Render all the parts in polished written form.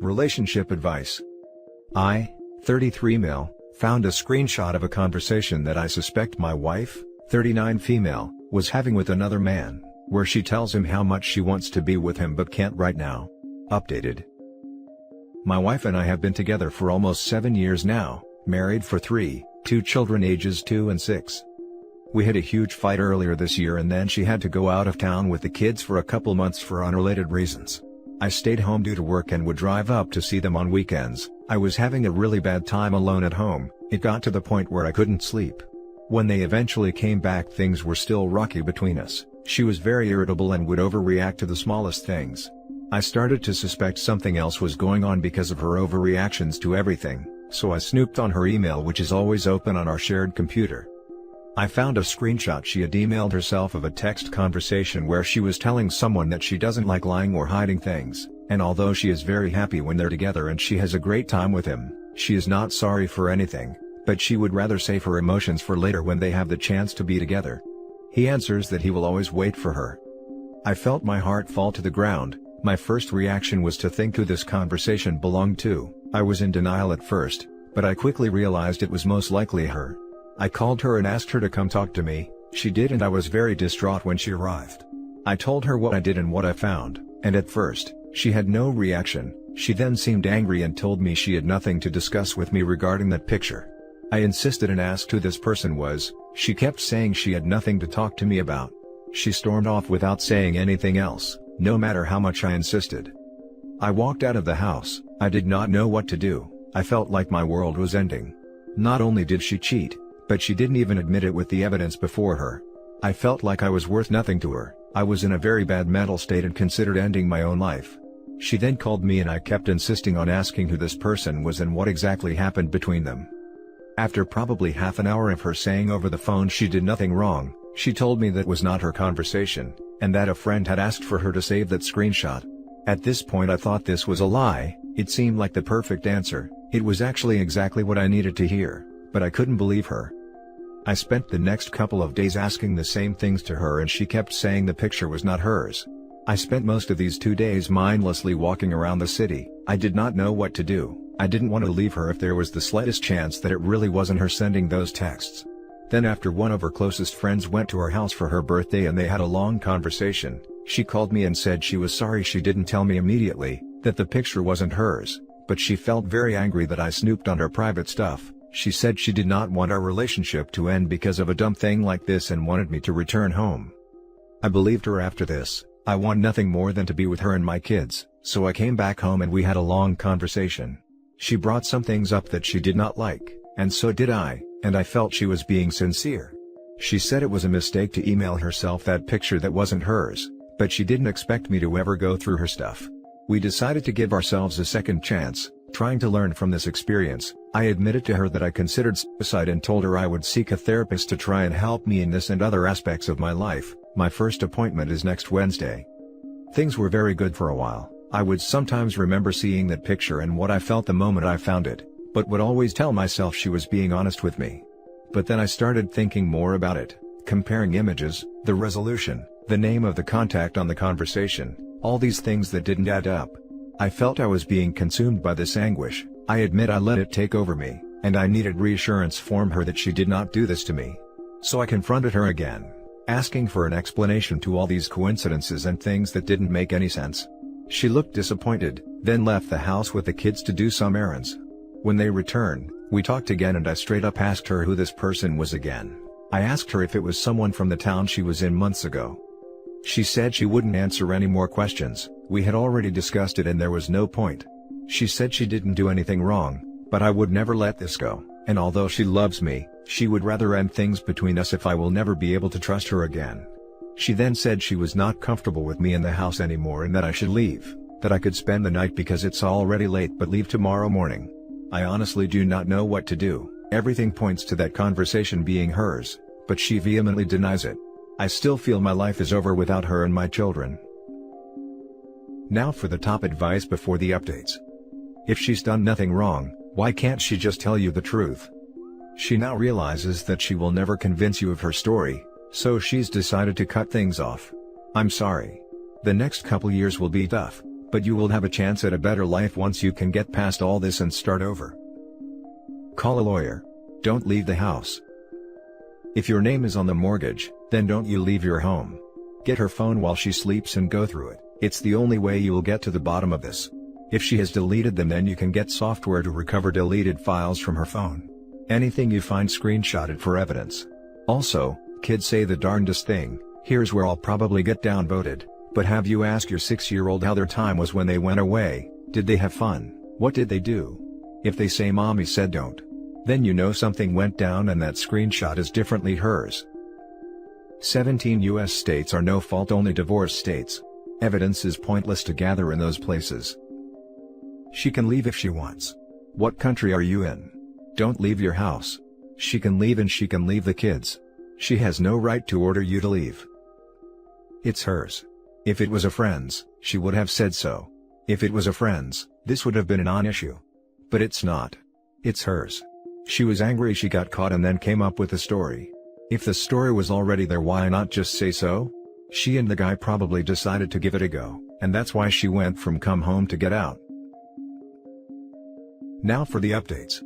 Relationship advice. I, 33 male, found a screenshot of a conversation that I suspect my wife, 39 female, was having with another man, where she tells him how much she wants to be with him but can't right now. Updated. My wife and I have been together for almost 7 years now, married for 2 children ages 2 and 6. We had a huge fight earlier this year and then she had to go out of town with the kids for a couple months for unrelated reasons. I stayed home due to work and would drive up to see them on weekends. I was having a really bad time alone at home. It got to the point where I couldn't sleep. When they eventually came back, things were still rocky between us. She was very irritable and would overreact to the smallest things. I started to suspect something else was going on because of her overreactions to everything, so I snooped on her email, which is always open on our shared computer. I found a screenshot she had emailed herself of a text conversation where she was telling someone that she doesn't like lying or hiding things, and although she is very happy when they're together and she has a great time with him, she is not sorry for anything, but she would rather save her emotions for later when they have the chance to be together. He answers that he will always wait for her. I felt my heart fall to the ground. My first reaction was to think who this conversation belonged to. I was in denial at first, but I quickly realized it was most likely her. I called her and asked her to come talk to me. She did, and I was very distraught when she arrived. I told her what I did and what I found, and at first, she had no reaction. She then seemed angry and told me she had nothing to discuss with me regarding that picture. I insisted and asked who this person was. She kept saying she had nothing to talk to me about. She stormed off without saying anything else, no matter how much I insisted. I walked out of the house. I did not know what to do. I felt like my world was ending. Not only did she cheat, but she didn't even admit it with the evidence before her. I felt like I was worth nothing to her. I was in a very bad mental state and considered ending my own life. She then called me and I kept insisting on asking who this person was and what exactly happened between them. After probably half an hour of her saying over the phone she did nothing wrong, she told me that was not her conversation, and that a friend had asked for her to save that screenshot. At this point I thought this was a lie. It seemed like the perfect answer. It was actually exactly what I needed to hear, but I couldn't believe her. I spent the next couple of days asking the same things to her and she kept saying the picture was not hers. I spent most of these 2 days mindlessly walking around the city. I did not know what to do. I didn't want to leave her if there was the slightest chance that it really wasn't her sending those texts. Then after one of her closest friends went to her house for her birthday and they had a long conversation, she called me and said she was sorry she didn't tell me immediately, that the picture wasn't hers, but she felt very angry that I snooped on her private stuff. She said she did not want our relationship to end because of a dumb thing like this and wanted me to return home. I believed her after this. I want nothing more than to be with her and my kids, so I came back home and we had a long conversation. She brought some things up that she did not like, and so did I, and I felt she was being sincere. She said it was a mistake to email herself that picture that wasn't hers, but she didn't expect me to ever go through her stuff. We decided to give ourselves a second chance, trying to learn from this experience. I admitted to her that I considered suicide and told her I would seek a therapist to try and help me in this and other aspects of my life. My first appointment is next Wednesday. Things were very good for a while. I would sometimes remember seeing that picture and what I felt the moment I found it, but would always tell myself she was being honest with me. But then I started thinking more about it, comparing images, the resolution, the name of the contact on the conversation, all these things that didn't add up. I felt I was being consumed by this anguish. I admit I let it take over me, and I needed reassurance from her that she did not do this to me. So I confronted her again, asking for an explanation to all these coincidences and things that didn't make any sense. She looked disappointed, then left the house with the kids to do some errands. When they returned, we talked again and I straight up asked her who this person was again. I asked her if it was someone from the town she was in months ago. She said she wouldn't answer any more questions. We had already discussed it and there was no point. She said she didn't do anything wrong, but I would never let this go, and although she loves me, she would rather end things between us if I will never be able to trust her again. She then said she was not comfortable with me in the house anymore and that I should leave, that I could spend the night because it's already late but leave tomorrow morning. I honestly do not know what to do. Everything points to that conversation being hers, but she vehemently denies it. I still feel my life is over without her and my children. Now for the top advice before the updates. If she's done nothing wrong, why can't she just tell you the truth? She now realizes that she will never convince you of her story, so she's decided to cut things off. I'm sorry. The next couple years will be tough, But you will have a chance at a better life once you can get past all this and start over. Call a lawyer. Don't leave the house. If your name is on the mortgage, then don't you leave your home. Get her phone while she sleeps and go through it. It's the only way you will get to the bottom of this. If she has deleted them, then you can get software to recover deleted files from her phone. Anything you find, screenshot it for evidence. Also, kids say the darndest thing. Here's where I'll probably get downvoted, but have you asked your 6-year-old how their time was when they went away? Did they have fun? What did they do? If they say mommy said don't, then you know something went down and that screenshot is differently hers. 17 US states are no-fault only divorce states. Evidence is pointless to gather in those places. She can leave if she wants. What country are you in? Don't leave your house. She can leave and she can leave the kids. She has no right to order you to leave. It's hers. If it was a friend's, she would have said so. If it was a friend's, this would have been a non-issue. But it's not. It's hers. She was angry she got caught and then came up with a story. If the story was already there, why not just say so? She and the guy probably decided to give it a go, and that's why she went from come home to get out. Now for the updates.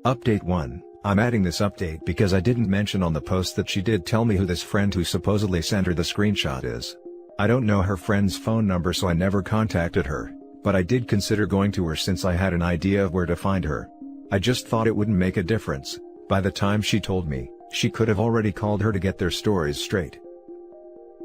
Update 1, I'm adding this update because I didn't mention on the post that she did tell me who this friend who supposedly sent her the screenshot is. I don't know her friend's phone number, so I never contacted her, but I did consider going to her since I had an idea of where to find her. I just thought it wouldn't make a difference. By the time she told me, she could have already called her to get their stories straight.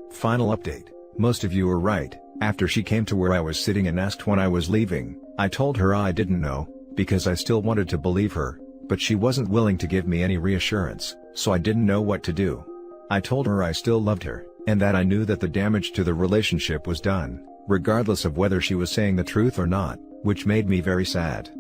Final update, most of you were right. After she came to where I was sitting and asked when I was leaving, I told her I didn't know, because I still wanted to believe her, but she wasn't willing to give me any reassurance, so I didn't know what to do. I told her I still loved her, and that I knew that the damage to the relationship was done, regardless of whether she was saying the truth or not, which made me very sad.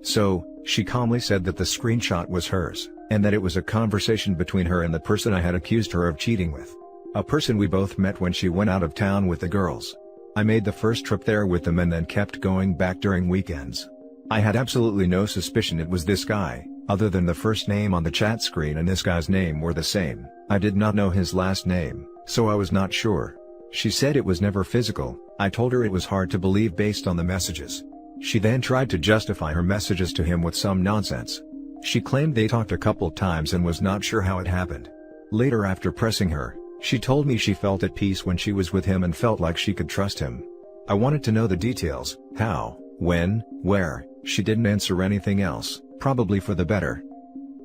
So, she calmly said that the screenshot was hers, and that it was a conversation between her and the person I had accused her of cheating with. A person we both met when she went out of town with the girls. I made the first trip there with them and then kept going back during weekends. I had absolutely no suspicion it was this guy, other than the first name on the chat screen and this guy's name were the same. I did not know his last name, so I was not sure. She said it was never physical. I told her it was hard to believe based on the messages. She then tried to justify her messages to him with some nonsense. She claimed they talked a couple times and was not sure how it happened. Later, after pressing her, she told me she felt at peace when she was with him and felt like she could trust him. I wanted to know the details, how, when, where. She didn't answer anything else, probably for the better.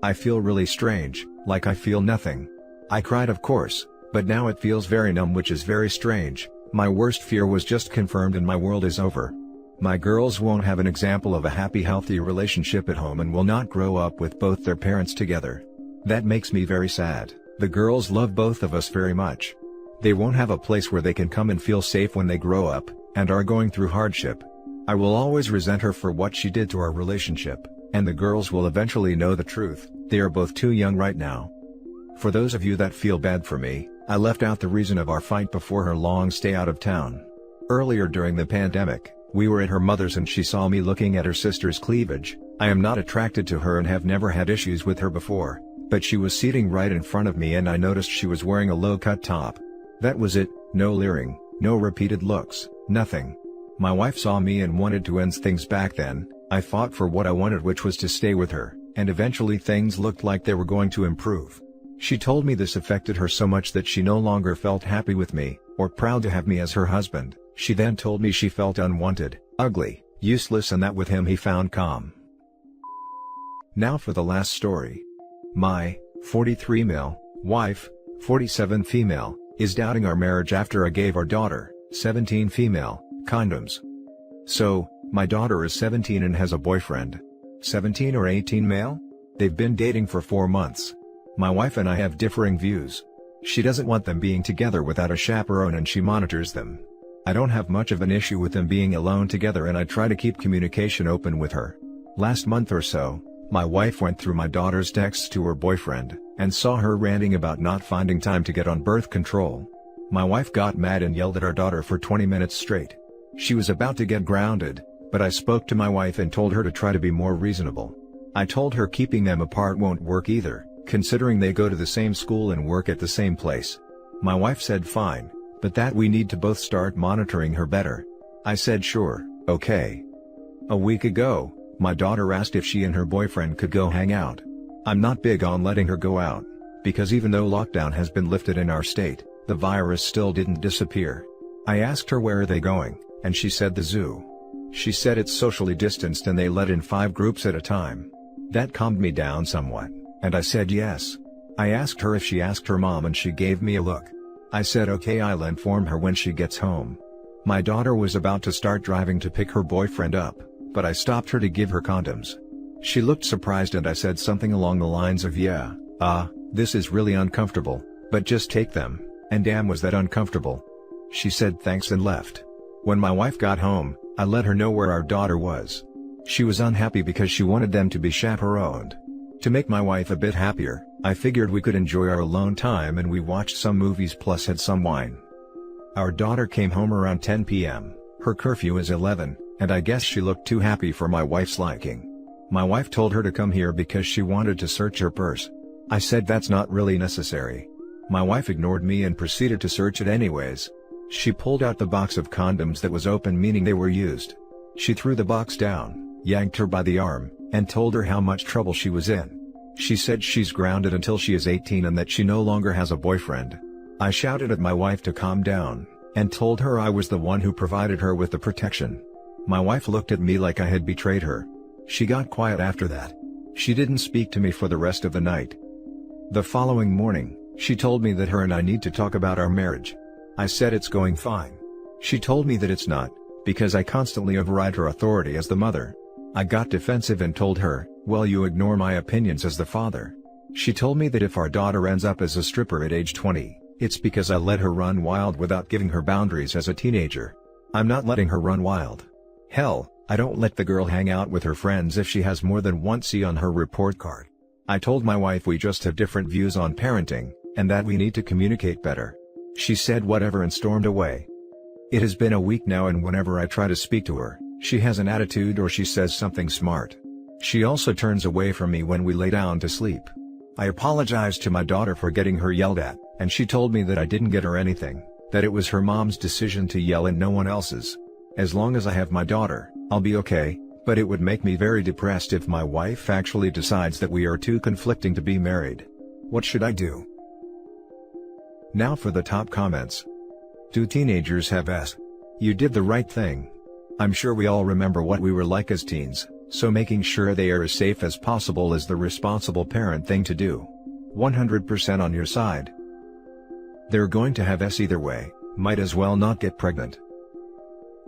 I feel really strange, like I feel nothing. I cried, of course, but now it feels very numb, which is very strange. My worst fear was just confirmed and my world is over. My girls won't have an example of a happy, healthy relationship at home and will not grow up with both their parents together. That makes me very sad. The girls love both of us very much. They won't have a place where they can come and feel safe when they grow up, and are going through hardship. I will always resent her for what she did to our relationship, and the girls will eventually know the truth. They are both too young right now. For those of you that feel bad for me, I left out the reason of our fight before her long stay out of town. Earlier during the pandemic, we were at her mother's and she saw me looking at her sister's cleavage. I am not attracted to her and have never had issues with her before, but she was sitting right in front of me and I noticed she was wearing a low-cut top. That was it, no leering, no repeated looks, nothing. My wife saw me and wanted to end things back then. I fought for what I wanted, which was to stay with her, and eventually things looked like they were going to improve. She told me this affected her so much that she no longer felt happy with me, or proud to have me as her husband. She then told me she felt unwanted, ugly, useless, and that with him he found calm. Now for the last story. My 43 male wife, 47 female, is doubting our marriage after I gave our daughter, 17 female, condoms. So, my daughter is 17 and has a boyfriend. 17 or 18 male? They've been dating for 4 months. My wife and I have differing views. She doesn't want them being together without a chaperone and she monitors them. I don't have much of an issue with them being alone together and I try to keep communication open with her. Last month or so, my wife went through my daughter's texts to her boyfriend, and saw her ranting about not finding time to get on birth control. My wife got mad and yelled at our daughter for 20 minutes straight. She was about to get grounded, but I spoke to my wife and told her to try to be more reasonable. I told her keeping them apart won't work either, considering they go to the same school and work at the same place. My wife said fine, but that we need to both start monitoring her better. I said sure, okay. A week ago, my daughter asked if she and her boyfriend could go hang out. I'm not big on letting her go out, because even though lockdown has been lifted in our state, the virus still didn't disappear. I asked her where are they going, and she said the zoo. She said it's socially distanced and they let in 5 groups at a time. That calmed me down somewhat, and I said yes. I asked her if she asked her mom and she gave me a look. I said okay, I'll inform her when she gets home. My daughter was about to start driving to pick her boyfriend up, but I stopped her to give her condoms. She looked surprised and I said something along the lines of yeah, this is really uncomfortable, but just take them, and damn was that uncomfortable. She said thanks and left. When my wife got home, I let her know where our daughter was. She was unhappy because she wanted them to be chaperoned. To make my wife a bit happier, I figured we could enjoy our alone time and we watched some movies plus had some wine. Our daughter came home around 10 p.m., her curfew is 11, and I guess she looked too happy for my wife's liking. My wife told her to come here because she wanted to search her purse. I said that's not really necessary. My wife ignored me and proceeded to search it anyways. She pulled out the box of condoms that was open, meaning they were used. She threw the box down, yanked her by the arm, and told her how much trouble she was in. She said she's grounded until she is 18 and that she no longer has a boyfriend. I shouted at my wife to calm down, and told her I was the one who provided her with the protection. My wife looked at me like I had betrayed her. She got quiet after that. She didn't speak to me for the rest of the night. The following morning, she told me that her and I need to talk about our marriage. I said it's going fine. She told me that it's not, because I constantly override her authority as the mother. I got defensive and told her, well, you ignore my opinions as the father. She told me that if our daughter ends up as a stripper at age 20, it's because I let her run wild without giving her boundaries as a teenager. I'm not letting her run wild. Hell, I don't let the girl hang out with her friends if she has more than one C on her report card. I told my wife we just have different views on parenting, and that we need to communicate better. She said whatever and stormed away. It has been a week now, and whenever I try to speak to her, she has an attitude or she says something smart. She also turns away from me when we lay down to sleep. I apologized to my daughter for getting her yelled at, and she told me that I didn't get her anything, that it was her mom's decision to yell and no one else's. As long as I have my daughter, I'll be okay, but it would make me very depressed if my wife actually decides that we are too conflicting to be married. What should I do? Now for the top comments. Do teenagers have S? You did the right thing. I'm sure we all remember what we were like as teens, so making sure they are as safe as possible is the responsible parent thing to do. 100% on your side. They're going to have S either way, might as well not get pregnant.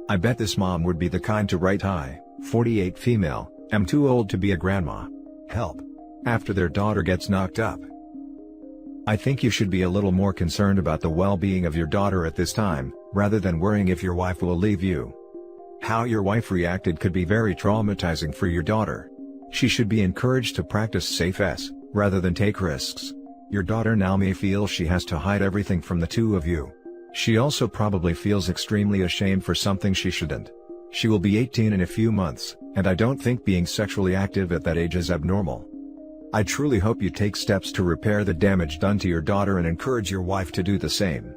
I bet this mom would be the kind to write hi, 48 female, am too old to be a grandma. Help. After their daughter gets knocked up. I think you should be a little more concerned about the well-being of your daughter at this time, rather than worrying if your wife will leave you. How your wife reacted could be very traumatizing for your daughter. She should be encouraged to practice safe S, rather than take risks. Your daughter now may feel she has to hide everything from the two of you. She also probably feels extremely ashamed for something she shouldn't. She will be 18 in a few months, and I don't think being sexually active at that age is abnormal. I truly hope you take steps to repair the damage done to your daughter and encourage your wife to do the same.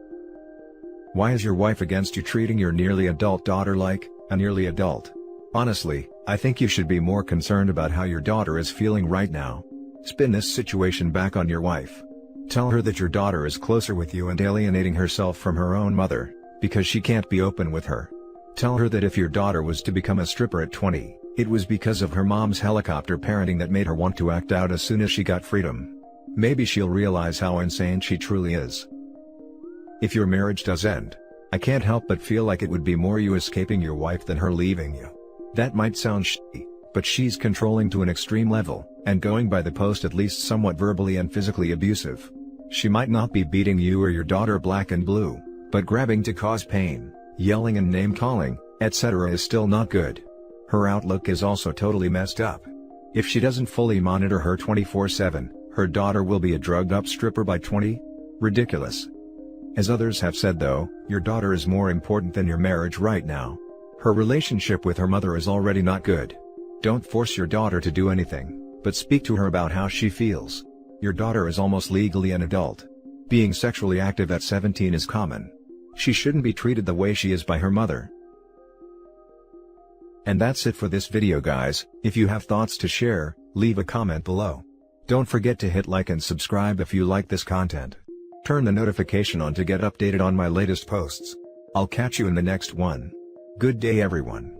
Why is your wife against you treating your nearly adult daughter like a nearly adult? Honestly, I think you should be more concerned about how your daughter is feeling right now. Spin this situation back on your wife. Tell her that your daughter is closer with you and alienating herself from her own mother, because she can't be open with her. Tell her that if your daughter was to become a stripper at 20, it was because of her mom's helicopter parenting that made her want to act out as soon as she got freedom. Maybe she'll realize how insane she truly is. If your marriage does end, I can't help but feel like it would be more you escaping your wife than her leaving you. That might sound shitty, but she's controlling to an extreme level, and going by the post at least somewhat verbally and physically abusive. She might not be beating you or your daughter black and blue, but grabbing to cause pain, yelling and name-calling, etc. is still not good. Her outlook is also totally messed up. If she doesn't fully monitor her 24/7, her daughter will be a drugged-up stripper by 20? Ridiculous. As others have said though, your daughter is more important than your marriage right now. Her relationship with her mother is already not good. Don't force your daughter to do anything, but speak to her about how she feels. Your daughter is almost legally an adult. Being sexually active at 17 is common. She shouldn't be treated the way she is by her mother. And that's it for this video guys. If you have thoughts to share, leave a comment below. Don't forget to hit like and subscribe if you like this content. Turn the notification on to get updated on my latest posts. I'll catch you in the next one. Good day everyone.